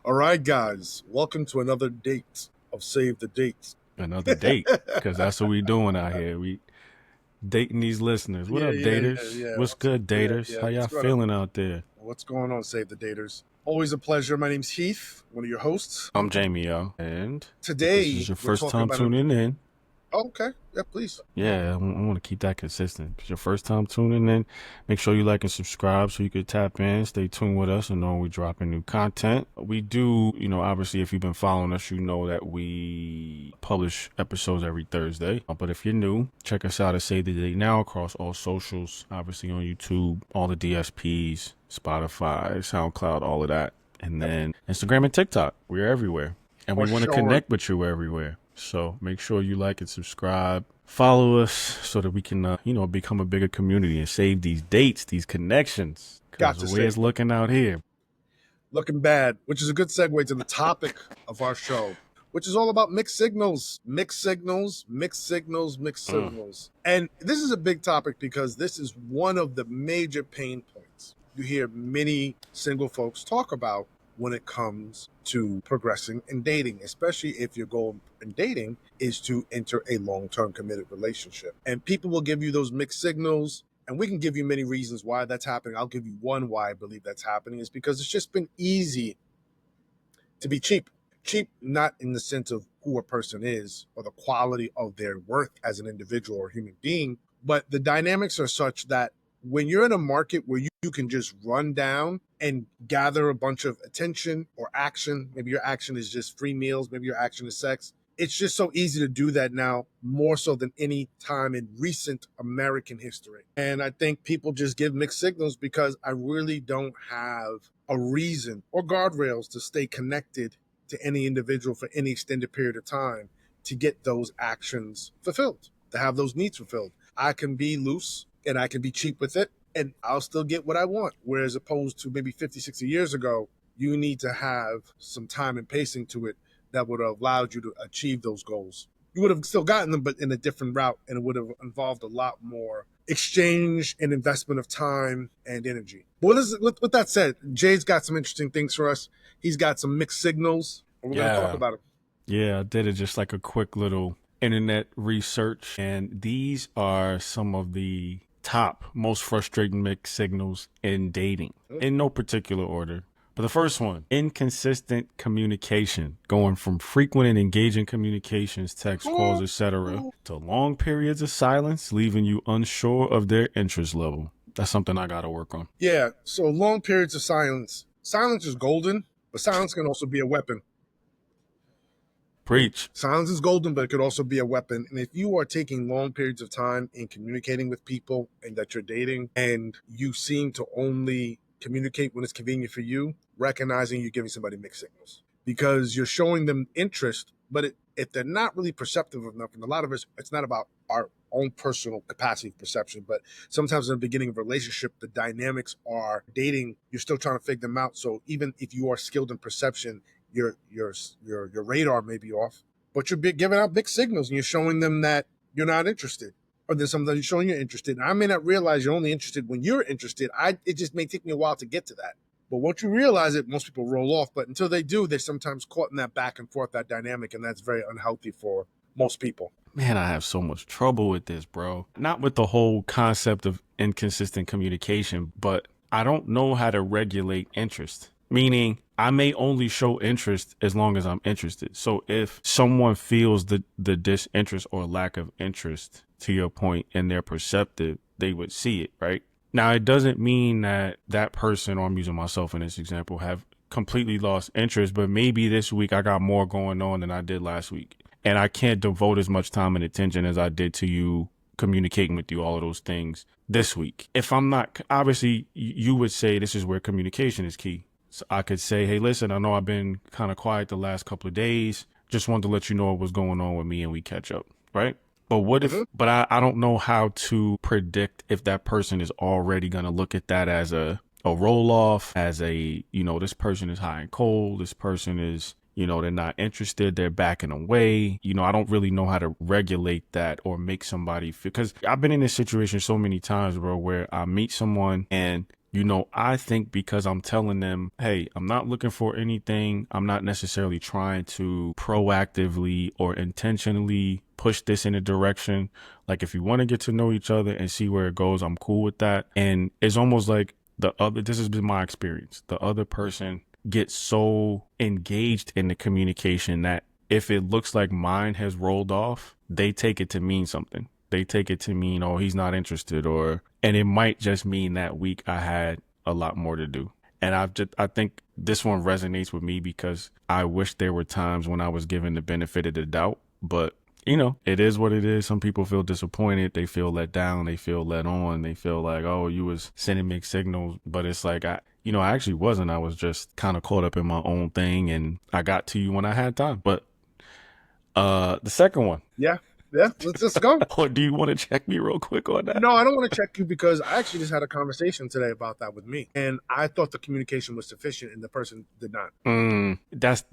All right, guys, welcome to another date of Save the Dates. Another date, because that's what we doing out here. We dating these listeners. What up, daters? Yeah. What's good, daters? How What's y'all going on? feeling out there? What's going on, Save the Daters? Always a pleasure. My name's Heath, one of your hosts. I'm Jamie, yo. And if this is Today, your we're first talking time about an. tuning in, Oh, okay, yeah, please. yeah, I want to keep that consistent. If it's your first time tuning in, make sure you like and subscribe so you can tap in, stay tuned with us, and know when we dropping new content. We do, obviously, if you've been following us, you know that we publish episodes every Thursday. But if you're new, check us out at Save the Date Now across all socials, obviously on YouTube, all the DSPs, Spotify, SoundCloud, all of that. And Yep, then Instagram and TikTok. We're everywhere. And we for want to sure. connect with you everywhere. So make sure you like and subscribe. Follow us so that we can, become a bigger community and save these dates, these connections. Because Got the to way save it's them. looking out here. Looking bad, which is a good segue to the topic of our show, which is all about mixed signals, mixed signals, mixed signals, mixed Mm. signals. And this is a big topic because this is one of the major pain points you hear many single folks talk about when it comes to progressing in dating, especially if your goal in dating is to enter a long-term committed relationship. And people will give you those mixed signals, and we can give you many reasons why that's happening. I'll give you one why I believe that's happening is because it's just been easy to be cheap. Cheap, not in the sense of who a person is or the quality of their worth as an individual or human being, but the dynamics are such that when you're in a market where you can just run down and gather a bunch of attention or action, maybe your action is just free meals, maybe your action is sex. It's just so easy to do that now, more so than any time in recent American history. And I think people just give mixed signals because I really don't have a reason or guardrails to stay connected to any individual for any extended period of time to get those actions fulfilled, to have those needs fulfilled. I can be loose and I can be cheap with it and I'll still get what I want. Whereas opposed to maybe 50, 60 years ago, you need to have some time and pacing to it that would have allowed you to achieve those goals. You would have still gotten them, but in a different route, and it would have involved a lot more exchange and investment of time and energy. But with that said, Jay's got some interesting things for us. He's got some mixed signals, and we're going to talk Yeah. about it. Yeah, I did it just like a quick little internet research. And these are some of the top, most frustrating mixed signals in dating in no particular order. But the first one, inconsistent communication, going from frequent and engaging communications, text, calls, etc., to long periods of silence, leaving you unsure of their interest level. That's something I got to work on. Yeah, so long periods of silence. Silence is golden, but silence can also be a weapon. Preach. Silence is golden, but it could also be a weapon. And if you are taking long periods of time in communicating with people and that you're dating, and you seem to only communicate when it's convenient for you, recognizing you're giving somebody mixed signals because you're showing them interest, but if they're not really perceptive enough, and a lot of us, it's not about our own personal capacity of perception, but sometimes in the beginning of a relationship, the dynamics are dating, you're still trying to figure them out. So even if you are skilled in perception, your radar may be off, but you're giving out big signals and you're showing them that you're not interested. Or then sometimes you're showing you're interested. And I may not realize you're only interested when you're interested. It just may take me a while to get to that. But once you realize it, most people roll off. But until they do, they're sometimes caught in that back and forth, that dynamic, and that's very unhealthy for most people. Man, I have so much trouble with this, bro. Not with the whole concept of inconsistent communication, but I don't know how to regulate interest. Meaning, I may only show interest as long as I'm interested. So if someone feels the disinterest or lack of interest, to your point, and they're perceptive, they would see it, right? Now, it doesn't mean that that person, or I'm using myself in this example, have completely lost interest, but maybe this week I got more going on than I did last week. And I can't devote as much time and attention as I did to you communicating with you, all of those things this week. If I'm not, obviously, you would say this is where communication is key. So I could say, hey, listen, I know I've been kind of quiet the last couple of days. Just wanted to let you know what was going on with me and we catch up, right? But what if, Mm-hmm. but I don't know how to predict if that person is already going to look at that as a roll off, as a, this person is high and cold. This person is, they're not interested. They're backing away. I don't really know how to regulate that or make somebody feel, because I've been in this situation so many times, bro, where I meet someone and I think because I'm telling them, hey, I'm not looking for anything. I'm not necessarily trying to proactively or intentionally push this in a direction. Like, if you want to get to know each other and see where it goes, I'm cool with that. And it's almost like this has been my experience. The other person gets so engaged in the communication that if it looks like mine has rolled off, they take it to mean something. They take it to mean, oh, he's not interested, and it might just mean that week I had a lot more to do. And I think this one resonates with me because I wish there were times when I was given the benefit of the doubt, but it is what it is. Some people feel disappointed. They feel let down. They feel let on. They feel like, oh, you was sending mixed signals. But it's like, I actually wasn't. I was just kind of caught up in my own thing, and I got to you when I had time. But the second one. Yeah, let's just go. Or do you want to check me real quick on that? No, I don't want to check you because I actually just had a conversation today about that with me, and I thought the communication was sufficient, and the person did not. That's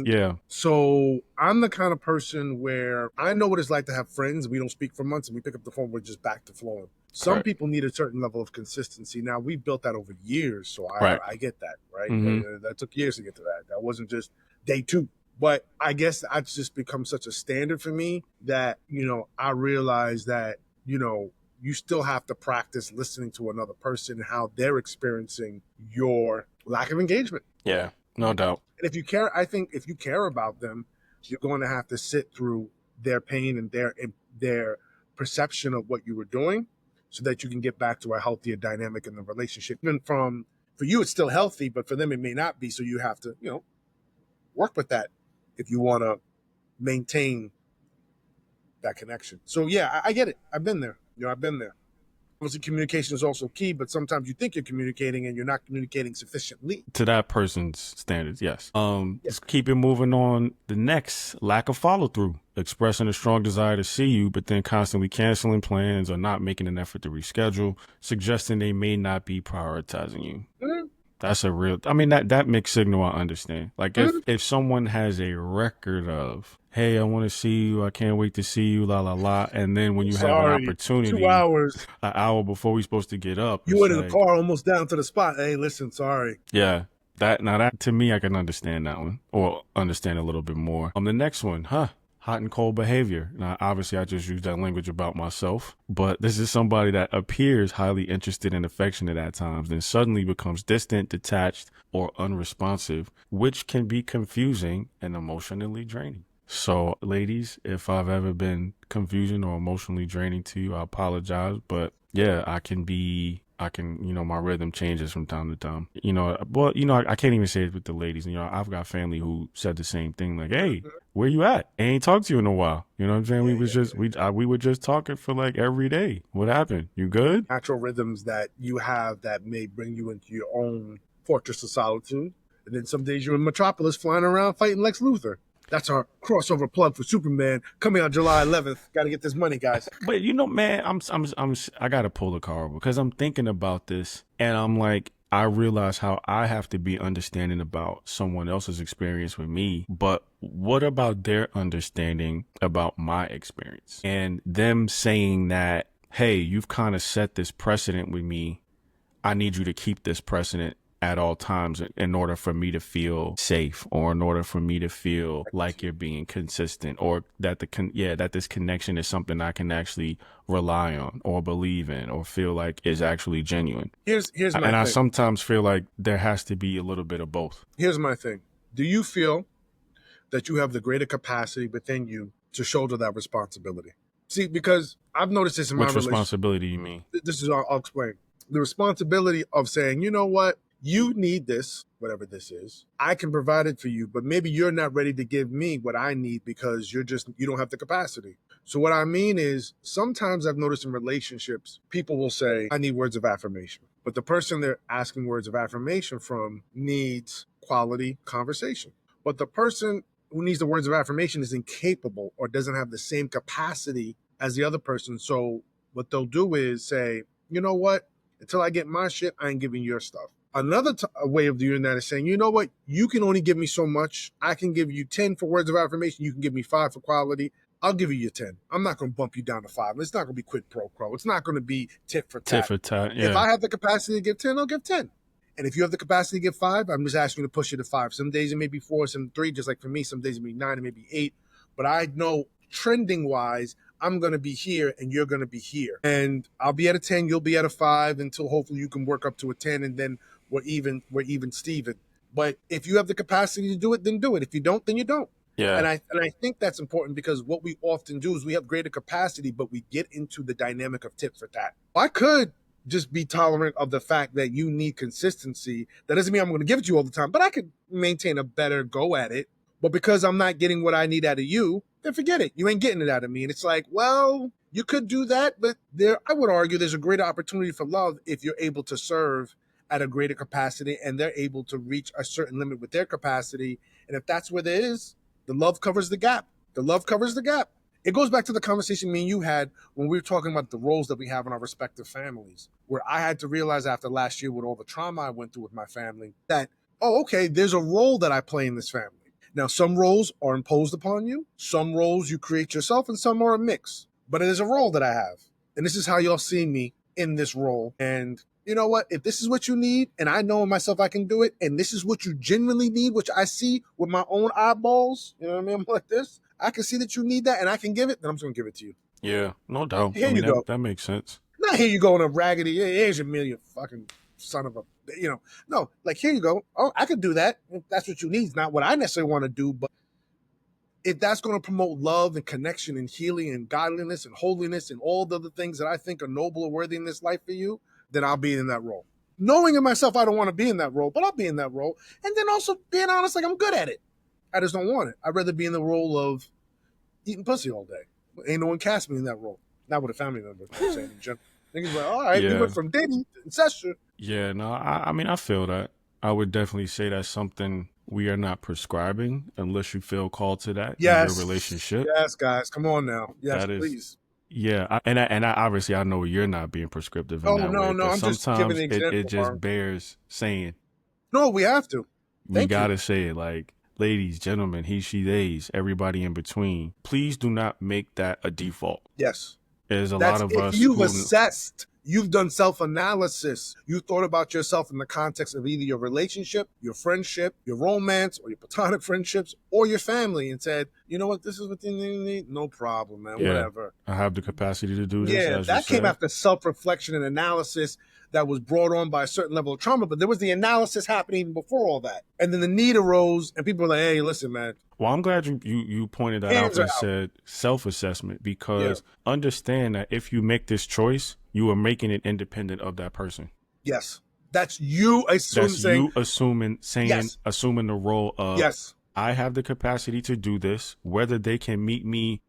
yeah. So I'm the kind of person where I know what it's like to have friends. We don't speak for months, and we pick up the phone. We're just back to flowing. Some people need a certain level of consistency. Now, we've built that over years, so I get that, right? Mm-hmm. That took years to get to that. That wasn't just day two. But I guess that's just become such a standard for me that, I realize that, you still have to practice listening to another person and how they're experiencing your lack of engagement. Yeah, no doubt. And I think if you care about them, you're going to have to sit through their pain and their perception of what you were doing so that you can get back to a healthier dynamic in the relationship. Even for you, it's still healthy, but for them, it may not be. So you have to, work with that if you want to maintain that connection. So yeah, I get it. I've been there. I've been there. Obviously, communication is also key, but sometimes you think you're communicating and you're not communicating sufficiently. To that person's standards, yes. Let's keep it moving on. The next, lack of follow through. Expressing a strong desire to see you, but then constantly canceling plans or not making an effort to reschedule, suggesting they may not be prioritizing you. Mm-hmm. That's a real, that mixed signal, I understand. Like if someone has a record of, hey, I want to see you, I can't wait to see you, la, la, la. And then when you have an opportunity, 2 hours, an hour before we're supposed to get up. You went in the car almost down to the spot. Hey, listen, sorry. Yeah. That to me, I can understand that one or understand a little bit more. The next one, hot and cold behavior. Now, obviously, I just used that language about myself, but this is somebody that appears highly interested and affectionate at times, then suddenly becomes distant, detached, or unresponsive, which can be confusing and emotionally draining. So, ladies, if I've ever been confusing or emotionally draining to you, I apologize. But yeah, I can, my rhythm changes from time to time. I can't even say it with the ladies. I've got family who said the same thing, like, hey, where you at? I ain't talked to you in a while. You know what I'm saying? We were just talking for like every day. What happened? You good? Natural rhythms that you have that may bring you into your own fortress of solitude. And then some days you're in Metropolis flying around fighting Lex Luthor. That's our crossover plug for Superman coming out July 11th. Got to get this money, guys. But man, I got to pull the car over because I'm thinking about this and I'm like, I realize how I have to be understanding about someone else's experience with me, but what about their understanding about my experience and them saying that, hey, you've kind of set this precedent with me. I need you to keep this precedent at all times in order for me to feel safe or in order for me to feel like you're being consistent or that that this connection is something I can actually rely on or believe in or feel like is actually genuine. Here's my thing. I sometimes feel like there has to be a little bit of both. Here's my thing. Do you feel that you have the greater capacity within you to shoulder that responsibility? See, because I've noticed this in my relationship. Which responsibility do you mean? This is, I'll explain. The responsibility of saying, you know what? You need this, whatever this is. I can provide it for you, but maybe you're not ready to give me what I need because you don't have the capacity. So what I mean is sometimes I've noticed in relationships, people will say, I need words of affirmation. But the person they're asking words of affirmation from needs quality conversation. But the person who needs the words of affirmation is incapable or doesn't have the same capacity as the other person. So what they'll do is say, you know what? Until I get my shit, I ain't giving your stuff. Another way of doing that is saying, you know what? You can only give me so much. I can give you 10 for words of affirmation. You can give me 5 for quality. I'll give you your 10. I'm not going to bump you down to 5. It's not going to be quid pro quo. It's not going to be tit for tat. Tit for tat, If yeah. I have the capacity to give 10, I'll give 10. And if you have the capacity to give 5, I'm just asking you to push it to 5. Some days it may be 4, some 3, just like for me. Some days it may be 9, it may be 8. But I know trending wise, I'm going to be here and you're going to be here. And I'll be at a 10, you'll be at a 5 until hopefully you can work up to a 10, and then we're even Steven. But if you have the capacity to do it, then do it. If you don't, then you don't. Yeah. And I think that's important, because what we often do is we have greater capacity, but we get into the dynamic of tit for tat. I could just be tolerant of the fact that you need consistency. That doesn't mean I'm going to give it to you all the time, but I could maintain a better go at it. But because I'm not getting what I need out of you, then forget it. You ain't getting it out of me. And it's like, well, you could do that, but I would argue there's a greater opportunity for love if you're able to serve at a greater capacity and they're able to reach a certain limit with their capacity. And if that's where there is, the love covers the gap. The love covers the gap. It goes back to the conversation me and you had when we were talking about the roles that we have in our respective families, where I had to realize after last year with all the trauma I went through with my family that, oh, okay, there's a role that I play in this family. Now, some roles are imposed upon you, some roles you create yourself, and some are a mix. But it is a role that I have. And this is how y'all see me in this role. And you know what? If this is what you need, and I know in myself I can do it, and this is what you genuinely need, which I see with my own eyeballs, you know what I mean? I'm like this. I can see that you need that, and I can give it, then I'm just going to give it to you. Yeah, no doubt. Here you go. That makes sense. Not here you go in a raggedy, here's your meal, you fucking son of a, No, like here you go. Oh, I could do that. If that's what you need. It's not what I necessarily want to do, but if that's going to promote love and connection and healing and godliness and holiness and all the other things that I think are noble or worthy in this life for you, then I'll be in that role. Knowing in myself I don't want to be in that role, but I'll be in that role. And then also being honest, like I'm good at it. I just don't want it. I'd rather be in the role of eating pussy all day. Ain't no one cast me in that role. Not with a family member. I'm saying in general. Niggas like, all right, we went from dating to incestuous. Yeah, no, I mean, I feel that. I would definitely say that's something we are not prescribing unless you feel called to that in your relationship. Yes, guys, come on now. Yes, please. Yeah, and I obviously I know you're not being prescriptive in that way. No, I'm just giving an example. It just bears saying. No, we have to. We gotta say it, like, ladies, gentlemen, he, she, theys, everybody in between. Please do not make that a default. Yes. There's a lot of us. If you've assessed, you've done self-analysis, you thought about yourself in the context of either your relationship, your friendship, your romance, or your platonic friendships, or your family, and said, you know what, this is what you need? No problem, man, whatever. I have the capacity to do this. Yeah, that came after self-reflection and analysis that was brought on by a certain level of trauma, but there was the analysis happening even before all that. And then the need arose, and people were like, hey, listen, man. Well, I'm glad you pointed that out and said self-assessment, because understand that if you make this choice, you are making it independent of that person. Yes. That's you assuming. Assuming the role of, I have the capacity to do this, whether they can meet me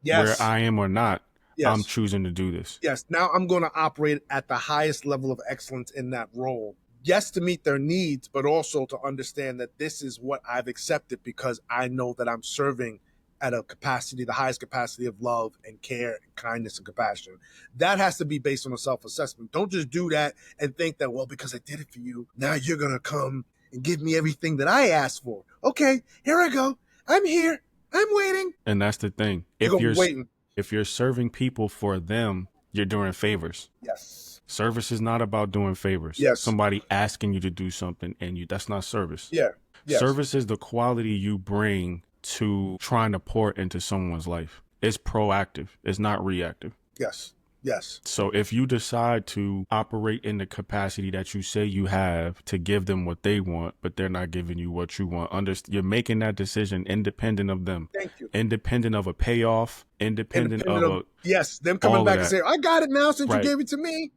where I am or not. I'm choosing to do this. Yes. Now I'm going to operate at the highest level of excellence in that role. Yes, to meet their needs, but also to understand that this is what I've accepted because I know that I'm serving at a capacity, the highest capacity of love and care and kindness and compassion. That has to be based on a self-assessment. Don't just do that and think that, well, because I did it for you, now you're going to come and give me everything that I asked for. Okay, here I go. I'm here. I'm waiting. And that's the thing. If you're serving people for them, you're doing favors. Yes. Service is not about doing favors. Yes. Somebody asking you to do something and that's not service. Yeah. Yes. Service is the quality you bring to trying to pour into someone's life. It's proactive. It's not reactive. Yes. Yes. So if you decide to operate in the capacity that you say you have to give them what they want, but they're not giving you what you want, you're making that decision independent of them. Thank you. Independent of a payoff, independent of them coming back and saying, I got it now since you gave it to me.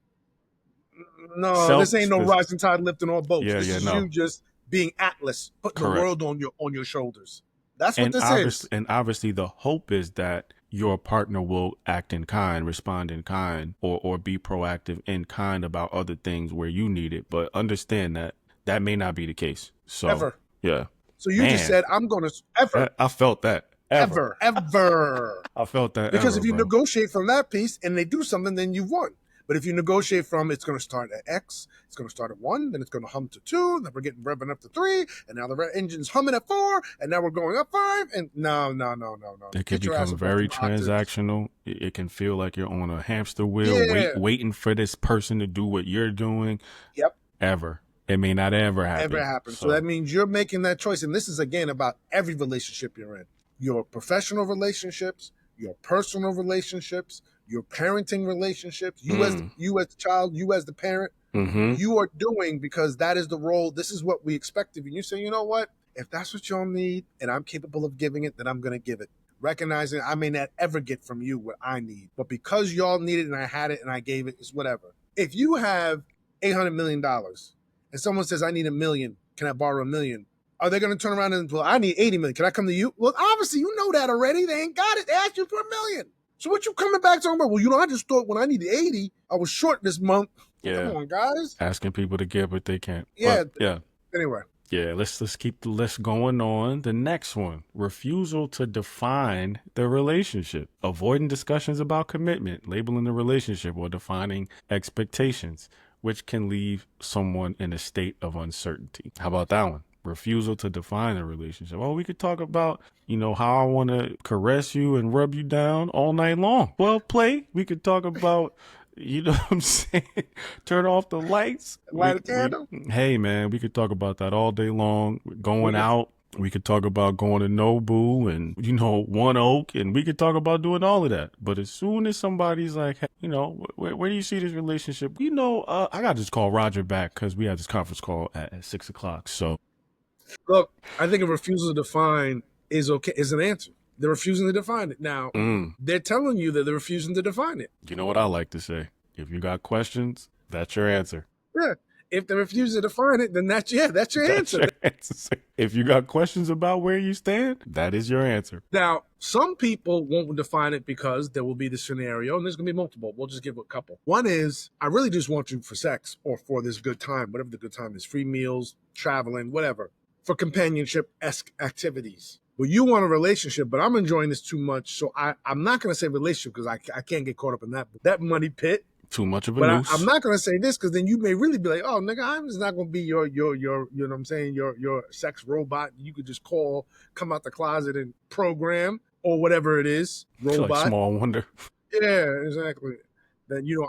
No, this ain't no rising tide lifting all boats. This is you just being Atlas, putting the world on your shoulders. That's what this is. And obviously the hope is that your partner will act in kind, respond in kind, or be proactive in kind about other things where you need it. But understand that may not be the case. So ever. Yeah. So you just said, I'm going to ever. I felt that. Ever. I felt that. Because if you negotiate from that piece and they do something, then you won. But if you negotiate from, it's going to start at X, it's going to start at 1, then it's going to hum to 2, then we're getting revving up to 3, and now the engine's humming at 4, and now we're going up 5, and no. It can Get your ass become up off very them octaves. transactional. It can feel like you're on a hamster wheel, Yeah. waiting for this person to do what you're doing. Yep. Ever. It may not ever happen. So that means you're making that choice. And this is, again, about every relationship you're in. Your professional relationships, your personal relationships, your parenting relationships, you as the child, you as the parent, you are doing, because that is the role. This is what we expect of you. You say, you know what? If that's what y'all need and I'm capable of giving it, then I'm going to give it. Recognizing I may not ever get from you what I need. But because y'all need it and I had it and I gave it, it's whatever. If you have $800 million and someone says, I need $1 million, can I borrow $1 million? Are they going to turn around and, well, I need 80 million. Can I come to you? Well, obviously, you know that already. They ain't got it. They asked you for $1 million. So what you coming back talking about? Well, I just thought when I needed 80, I was short this month. Yeah. Come on, guys. Asking people to give what they can't. Yeah. But, yeah. Anyway. Yeah, let's keep the list going on. The next one, refusal to define the relationship, avoiding discussions about commitment, labeling the relationship, or defining expectations, which can leave someone in a state of uncertainty. How about that one? Refusal to define a relationship. Oh, we could talk about, how I want to caress you and rub you down all night long. Well, play. We could talk about, you know what I'm saying? Turn off the lights. Light a candle. Hey, man, we could talk about that all day long. Going out. We could talk about going to Nobu and, One Oak, and we could talk about doing all of that. But as soon as somebody's like, hey, where do you see this relationship? I got to just call Roger back because we had this conference call at 6 o'clock. So, look, I think a refusal to define is an answer. They're refusing to define it. Now, they're telling you that they're refusing to define it. You know what I like to say? If you got questions, that's your answer. Yeah. If they refuse to define it, then that's your answer. If you got questions about where you stand, that is your answer. Now, some people won't define it because there will be the scenario, and there's going to be multiple. We'll just give a couple. One is, I really just want you for sex or for this good time, whatever the good time is, free meals, traveling, whatever, for companionship-esque activities. Well, you want a relationship, but I'm enjoying this too much, so I'm not going to say relationship because I can't get caught up in that money pit. Too much of a but noose. I'm not going to say this because then you may really be like, oh, nigga, I'm just not going to be your, you know what I'm saying, your sex robot. You could just call, come out the closet and program or whatever it is, robot. Like Small Wonder. Yeah, exactly. Then, you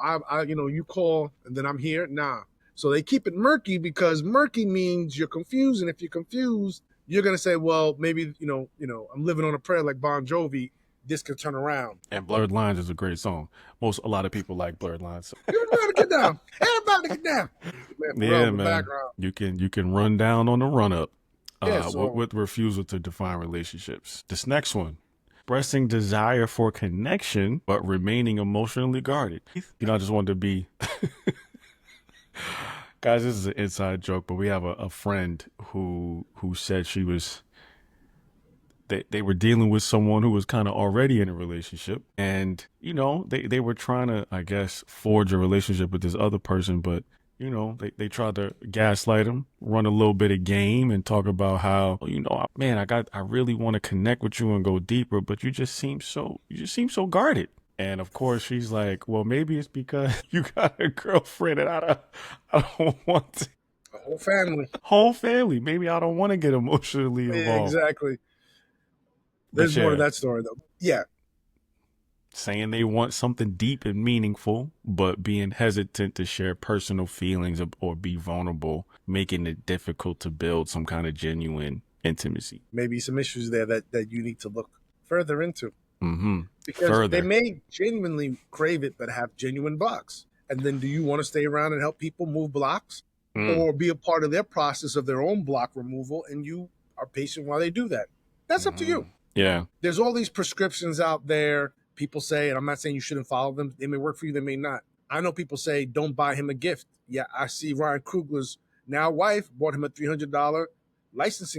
call and then I'm here. Nah. So they keep it murky because murky means you're confused. And if you're confused, you're going to say, well, maybe, I'm living on a prayer like Bon Jovi. This could turn around. And Blurred Lines is a great song. A lot of people like Blurred Lines. So. Everybody get down. Everybody get down. Man, you can run down on the run up. With refusal to define relationships. This next one, expressing desire for connection but remaining emotionally guarded. I just wanted to be. Guys, this is an inside joke, but we have a friend who said she was. They were dealing with someone who was kind of already in a relationship, and they were trying to, I guess, forge a relationship with this other person, but they tried to gaslight him, run a little bit of game, and talk about how man, I really want to connect with you and go deeper, but you just seem so guarded. And of course, she's like, well, maybe it's because you got a girlfriend, and I don't want to. Whole family. Maybe I don't want to get emotionally involved. Exactly. There's more to that story, though. Yeah. Saying they want something deep and meaningful, but being hesitant to share personal feelings or be vulnerable, making it difficult to build some kind of genuine intimacy. Maybe some issues there that you need to look further into. Mm-hmm. Because they may genuinely crave it, but have genuine blocks. And then do you want to stay around and help people move blocks? Or be a part of their process of their own block removal, and you are patient while they do that? That's up to you. Yeah. There's all these prescriptions out there. People say, and I'm not saying you shouldn't follow them. They may work for you. They may not. I know people say, don't buy him a gift. Yeah, I see Ryan Coogler's now wife bought him a $300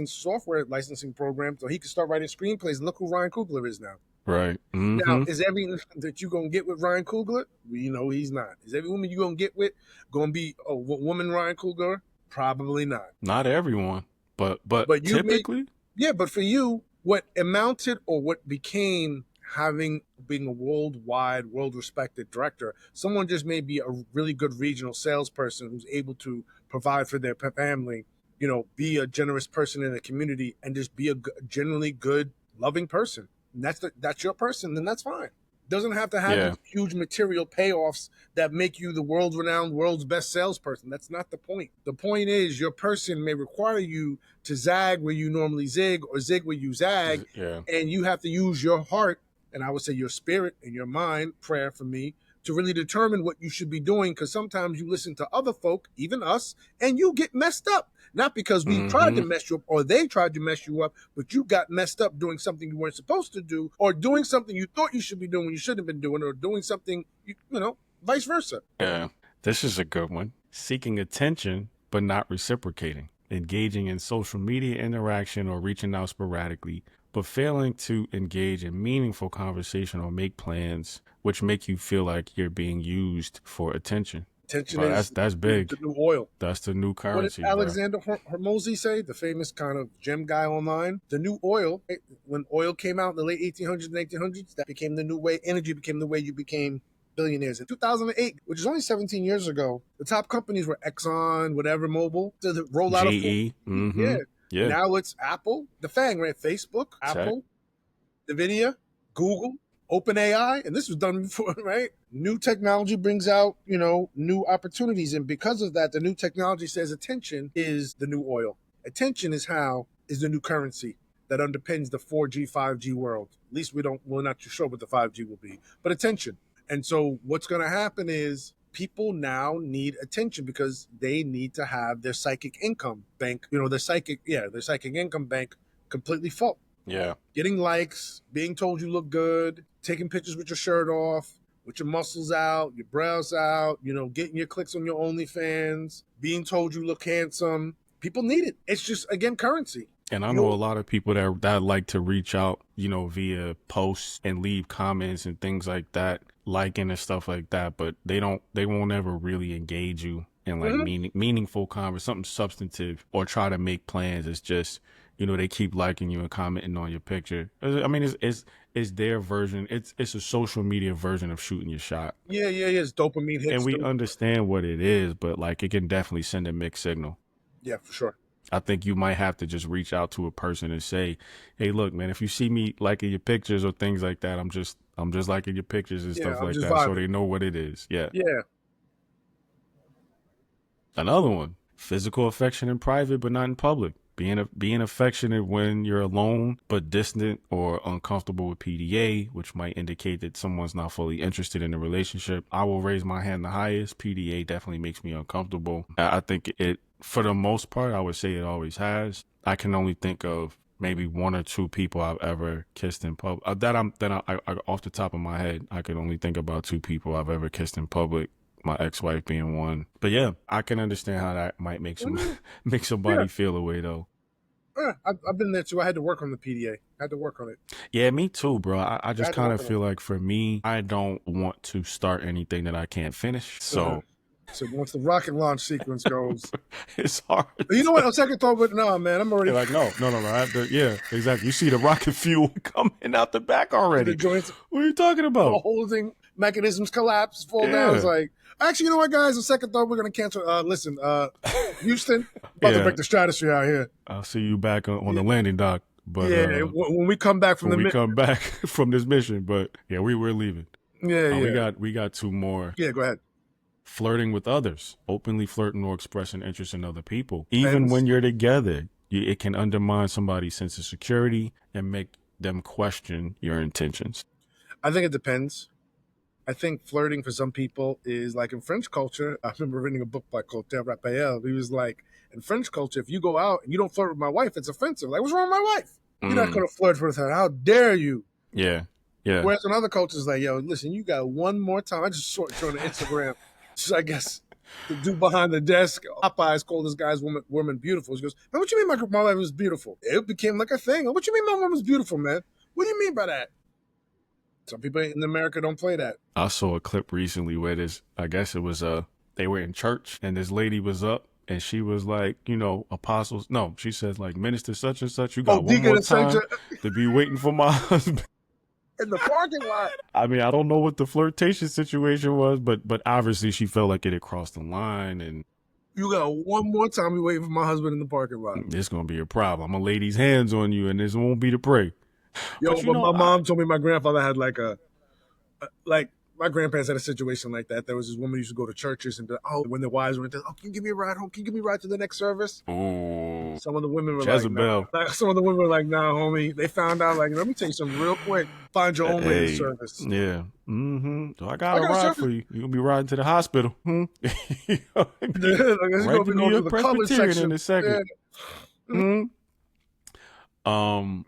software licensing program so he could start writing screenplays. And look who Ryan Coogler is now. Right. Mm-hmm. Now, is every that you're going to get with Ryan Coogler? We know he's not. Is every woman you're going to get with going to be a woman Ryan Coogler? Probably not. Not everyone, but typically? But for you, what amounted or what became being a worldwide, world respected director, someone just may be a really good regional salesperson who's able to provide for their family, be a generous person in the community, and just be a generally good, loving person. And that's your person, then that's fine. Doesn't have to have these huge material payoffs that make you the world-renowned, world's best salesperson. That's not the point. The point is your person may require you to zag where you normally zig or zig where you zag, and you have to use your heart, and I would say your spirit and your mind, prayer for me, to really determine what you should be doing, because sometimes you listen to other folk, even us, and you get messed up. Not because we tried to mess you up or they tried to mess you up, but you got messed up doing something you weren't supposed to do, or doing something you thought you should be doing when you shouldn't have been doing, or doing something, vice versa. Yeah, this is a good one. Seeking attention, but not reciprocating. Engaging in social media interaction or reaching out sporadically, but failing to engage in meaningful conversation or make plans which make you feel like you're being used for attention. Attention that's big. The new oil. That's the new currency. What did Alexander Hormozy say? The famous kind of gem guy online. The new oil. When oil came out in the late 1800s and 1800s, that became the new way. Energy became the way you became billionaires. In 2008, which is only 17 years ago, the top companies were Exxon, whatever, Mobil, to roll out GE. Yeah. Now it's Apple, the FANG, right? Facebook, Apple, NVIDIA, Google, OpenAI, and this was done before, right? New technology brings out, new opportunities. And because of that, the new technology says attention is the new oil. Attention is the new currency that underpins the 4G, 5G world. At least we're not too sure what the 5G will be, but attention. And so what's going to happen is people now need attention because they need to have their psychic income bank, their psychic income bank completely full. Yeah. Getting likes, being told you look good, taking pictures with your shirt off, with your muscles out, your brows out, getting your clicks on your OnlyFans, being told you look handsome. People need it. It's just, again, currency. And I know a lot of people that like to reach out, via posts and leave comments and things like that, liking and stuff like that, but they won't ever really engage you in like meaningful conversation, something substantive, or try to make plans. It's just, they keep liking you and commenting on your picture. I mean, it's their version. It's a social media version of shooting your shot. Yeah. It's dopamine hits. And we understand what it is, but like it can definitely send a mixed signal. Yeah, for sure. I think you might have to just reach out to a person and say, "Hey, look, man, if you see me liking your pictures or things like that, I'm just liking your pictures and stuff like that," vibing. So they know what it is. Yeah. Yeah. Another one: physical affection in private, but not in public. Being affectionate when you're alone, but distant or uncomfortable with PDA, which might indicate that someone's not fully interested in the relationship. I will raise my hand the highest. PDA definitely makes me uncomfortable. I think it, for the most part, I would say it always has. I can only think of maybe one or two people I've ever kissed in public. I off the top of my head, I could only think about two people I've ever kissed in public. My ex-wife being one. But yeah, I can understand how that might make somebody feel a way though. I've been there too. I had to work on the PDA. I had to work on it. Yeah, me too, bro. I just kind of feel like for me, I don't want to start anything that I can't finish. So once the rocket launch sequence goes, it's hard. You know what? On second thought, but no, man, I'm already like no. Yeah, exactly. You see the rocket fuel coming out the back already. The joints. What are you talking about? The holding mechanisms collapse, fall down. It's like, actually, you know what, guys? On second thought, we're gonna cancel. Listen, Houston, about to break the stratosphere out here. I'll see you back on the landing dock. But when we come back from from this mission, but yeah, we're leaving. Yeah. We got two more. Yeah, go ahead. Flirting with others, openly flirting or expressing interest in other people, even when you're together, it can undermine somebody's sense of security and make them question your intentions. I think it depends. I think flirting for some people is like in French culture. I remember reading a book by Clotaire Raphael. He was like, in French culture, if you go out and you don't flirt with my wife, it's offensive. Like, what's wrong with my wife? You're not going to flirt with her. How dare you? Yeah. Whereas in other cultures, like, yo, listen, you got one more time. I just saw it on Instagram. So I guess the dude behind the desk, Popeyes called this guy's woman beautiful. He goes, man, what you mean my wife was beautiful? It became like a thing. What you mean my woman's beautiful, man? What do you mean by that? Some people in America don't play that. I saw a clip recently where I guess it was they were in church and this lady was up and she was like, apostles. No, she says like, minister such and such, you got one more time to be waiting for my husband. in the parking lot. I mean, I don't know what the flirtation situation was, but obviously she felt like it had crossed the line, and You got one more time. You waiting for my husband in the parking lot. it's gonna be a problem. I'm gonna lay these hands on you, and this won't be the prey. Yo, But but my mom told me my grandfather had like my grandparents had a situation like that. There was this woman who used to go to churches and be like, oh, when the wives were, oh, can you give me a ride home? Can you give me a ride to the next service? oh, Some of the women were like, nah. Jezebel. Like, some of the women were like, nah, homie. They found out, like, let me tell you something real quick. Find your own way to Hey, service. yeah. So I got I a got a ride service. for you. You gonna be riding to the hospital. Like, he's Right gonna be to New going to York the colored Presbyterian section. in a second. Yeah.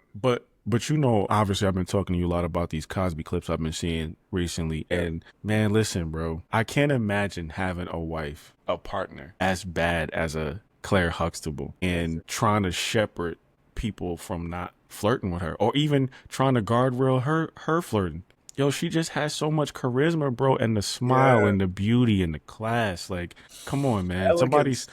But you know, obviously I've been talking to you a lot about these Cosby clips I've been seeing recently. Yeah. And man, listen, bro, I can't imagine having a wife, a partner as bad as a Claire Huxtable and trying to shepherd people from not flirting with her or even trying to guardrail her flirting. Yo, she just has so much charisma, bro, and the smile Yeah. and the beauty and the class. Like, come on, man. Elegance.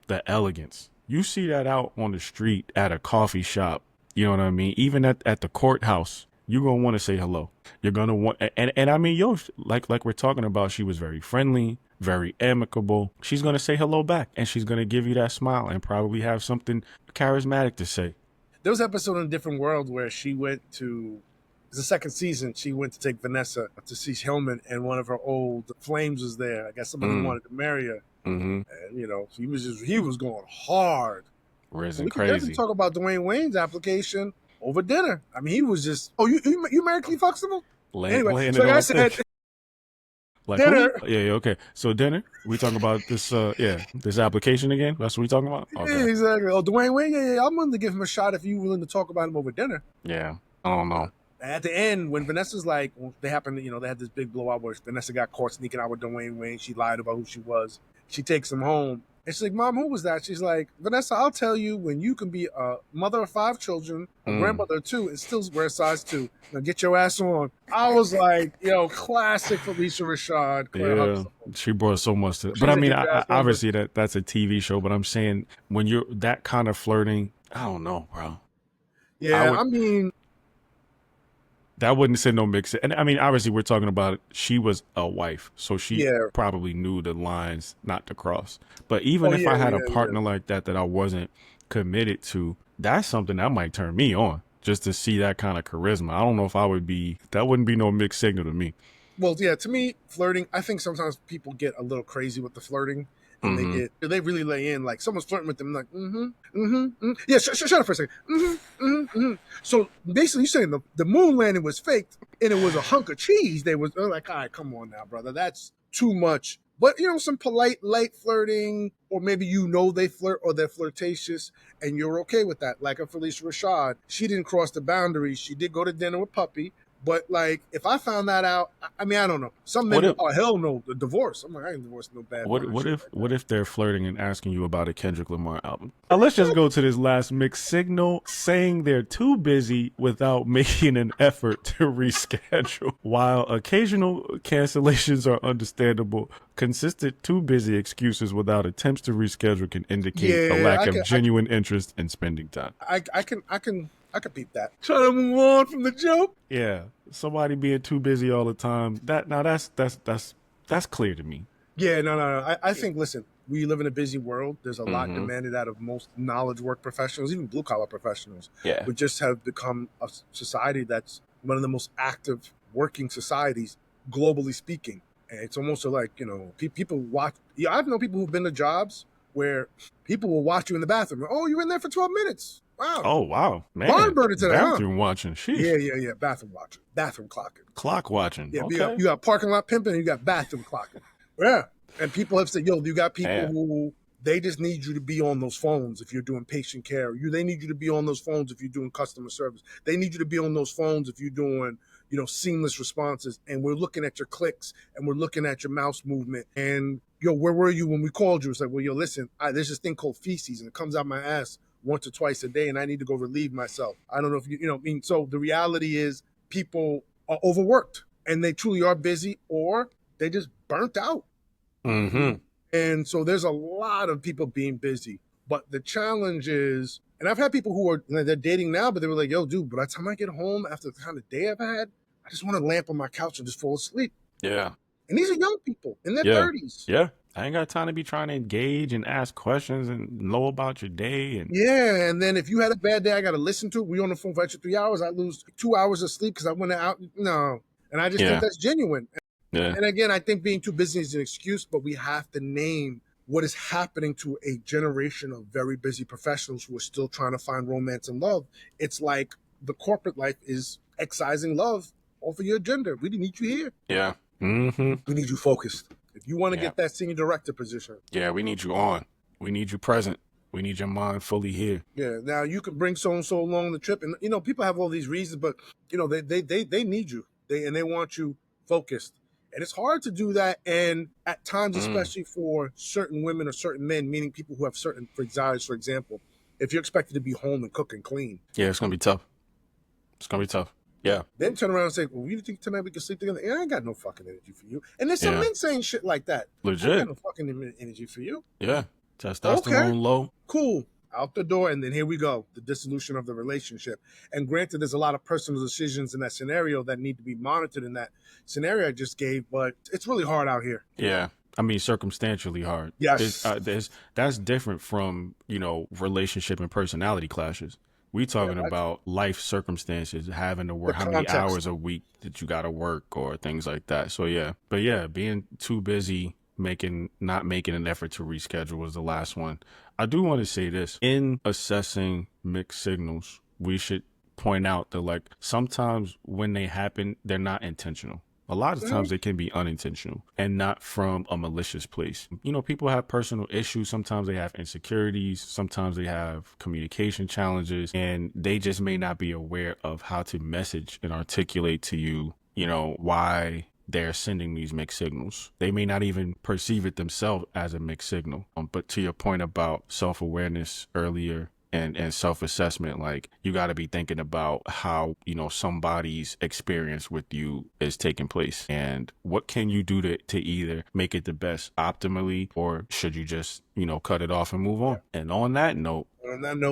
The elegance. You see that out on the street at a coffee shop. You know what I mean? Even at the courthouse, you're gonna want to say hello. You're gonna want, and I mean, yo, like we're talking about, she was very friendly, very amicable. She's gonna say hello back, and she's gonna give you that smile, and probably have something charismatic to say. There was an episode in A Different World where she went to, it's the second season, she went to take Vanessa to see Hillman, and one of her old flames was there. I guess somebody wanted to marry her. Mm-hmm. And, you know, he was going hard. Risen We could definitely crazy. talk about Dwayne Wayne's application over dinner. I mean, he was just, oh, you married Keith Huxtable? Anyway, Laying so it like I on said, thick. Like dinner. who? Yeah, okay. So dinner. We talking about this? This application again. That's what we talking about. Okay. Yeah, exactly. Oh, Dwayne Wayne, yeah, I'm willing to give him a shot if you're willing to talk about him over dinner. Yeah. I don't know. At the end, when Vanessa's like, they happened, you know, they had this big blowout where Vanessa got caught sneaking out with Dwayne Wayne. She lied about who she was. She takes him home. And she's like, Mom, who was that? She's like, Vanessa, I'll tell you when you can be a mother of 5 children, a grandmother of 2, and still wear size 2. Now get your ass on. I was like, yo, classic Felicia Rashad. Claire Huxtable. She brought so much to. She's But I like mean, a jazz woman. obviously that's a TV show. But I'm saying when you're that kind of flirting, I don't know, bro. Yeah, I mean, that wouldn't send no mix. And I mean, obviously, we're talking about she was a wife, so she probably knew the lines not to cross. But even if I had a partner like that I wasn't committed to, that's something that might turn me on just to see that kind of charisma. I don't know if I would be. That wouldn't be no mixed signal to me. Well, yeah, to me, flirting, I think sometimes people get a little crazy with the flirting. And they really lay in, like someone's flirting with them, like, yeah, shut up for a second. So basically, you're saying the moon landing was faked and it was a hunk of cheese. They're like, all right, come on now, brother, that's too much. But you know, some polite, light flirting, or maybe they flirt or they're flirtatious, and you're okay with that. Like a Felicia Rashad, she didn't cross the boundaries. She did go to dinner with Puppy. But like, if I found that out, I mean, I don't know. Some men, hell no, the divorce. I'm like, I ain't divorced no bad. What if they're flirting and asking you about a Kendrick Lamar album? Now let's just go to this last mixed signal, saying they're too busy without making an effort to reschedule. While occasional cancellations are understandable, consistent too busy excuses without attempts to reschedule can indicate a lack of genuine interest in spending time. I could beat that. Trying to move on from the joke. Yeah, somebody being too busy all the time. That's clear to me. Yeah, no. I think, listen, we live in a busy world. There's a lot demanded out of most knowledge work professionals, even blue collar professionals. Yeah, we just have become a society that's one of the most active working societies, globally speaking. And it's almost like, you know, people watch. Yeah, I've known people who've been to jobs where people will watch you in the bathroom. Oh, you're in there for 12 minutes. Wow. Oh, wow. Man. Barn burner today, bathroom watching. Sheesh. Yeah. Bathroom watching. Bathroom clocking. Clock watching. Yeah, okay. you got parking lot pimping and you got bathroom clocking. Yeah. And people have said, yo, you got people who, they just need you to be on those phones if you're doing patient care. They need you to be on those phones if you're doing customer service. They need you to be on those phones if you're doing, you know, seamless responses. And we're looking at your clicks and we're looking at your mouse movement. And, yo, where were you when we called you? It's like, well, yo, listen, there's this thing called feces and it comes out my ass once or twice a day and I need to go relieve myself. I don't know if you know, I mean, so the reality is people are overworked and they truly are busy or they just burnt out. And so there's a lot of people being busy, but the challenge is And I've had people who are, they're dating now, but they were like, yo, dude, by the time I get home after the kind of day I've had, I just want to lamp on my couch and just fall asleep. Yeah. And these are young people in their Yeah. 30s. Yeah. I ain't got time to be trying to engage and ask questions and know about your day. And Yeah, and then if you had a bad day, I got to listen to it. We on the phone for extra 3 hours. I lose 2 hours of sleep because I went out. No, and I just think yeah. that's genuine. Yeah. And again, I think being too busy is an excuse, but we have to name what is happening to a generation of very busy professionals who are still trying to find romance and love. It's like the corporate life is excising love off of your agenda. We didn't need you here. Yeah. Mm-hmm. We need you focused. If you want to Yeah. get that senior director position. Yeah, we need you on. We need you present. We need your mind fully here. Yeah. Now you can bring so and so along the trip, and people have all these reasons, but they need you. They want you focused, and it's hard to do that. And at times, especially for certain women or certain men, meaning people who have certain desires, for example, if you're expected to be home and cook and clean, Yeah, it's gonna be tough. It's gonna be tough. Yeah. then turn around and say, "Well, you think tonight we can sleep together?" Yeah, I ain't got no fucking energy for you. And there's some men saying shit like that. I ain't Legit. got no fucking energy for you. Yeah. Testosterone low. Cool. Out the door, and then here we go, the dissolution of the relationship. And granted, there's a lot of personal decisions in that scenario that need to be monitored in that scenario I just gave, but it's really hard out here. Yeah. I mean, circumstantially hard. Yes. That's different from, relationship and personality clashes. We talking about life circumstances, having to work, how many hours a week that you got to work or things like that. So yeah, but yeah, being too busy, not making an effort to reschedule was the last one. I do want to say this: in assessing mixed signals, we should point out that like sometimes when they happen, they're not intentional. A lot of times they can be unintentional and not from a malicious place. People have personal issues. Sometimes they have insecurities. Sometimes they have communication challenges, and they just may not be aware of how to message and articulate to you, why they're sending these mixed signals. They may not even perceive it themselves as a mixed signal. But to your point about self-awareness earlier, and self-assessment, like you got to be thinking about how somebody's experience with you is taking place, and what can you do to either make it the best optimally, or should you just cut it off and move on. And on that note,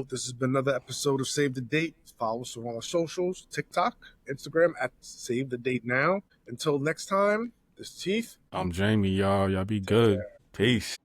this has been another episode of Save the Date. Follow us on our socials: TikTok, Instagram at Save the Date Now. Until next time, this is Heath. I'm Jamie. Y'all be good. Peace.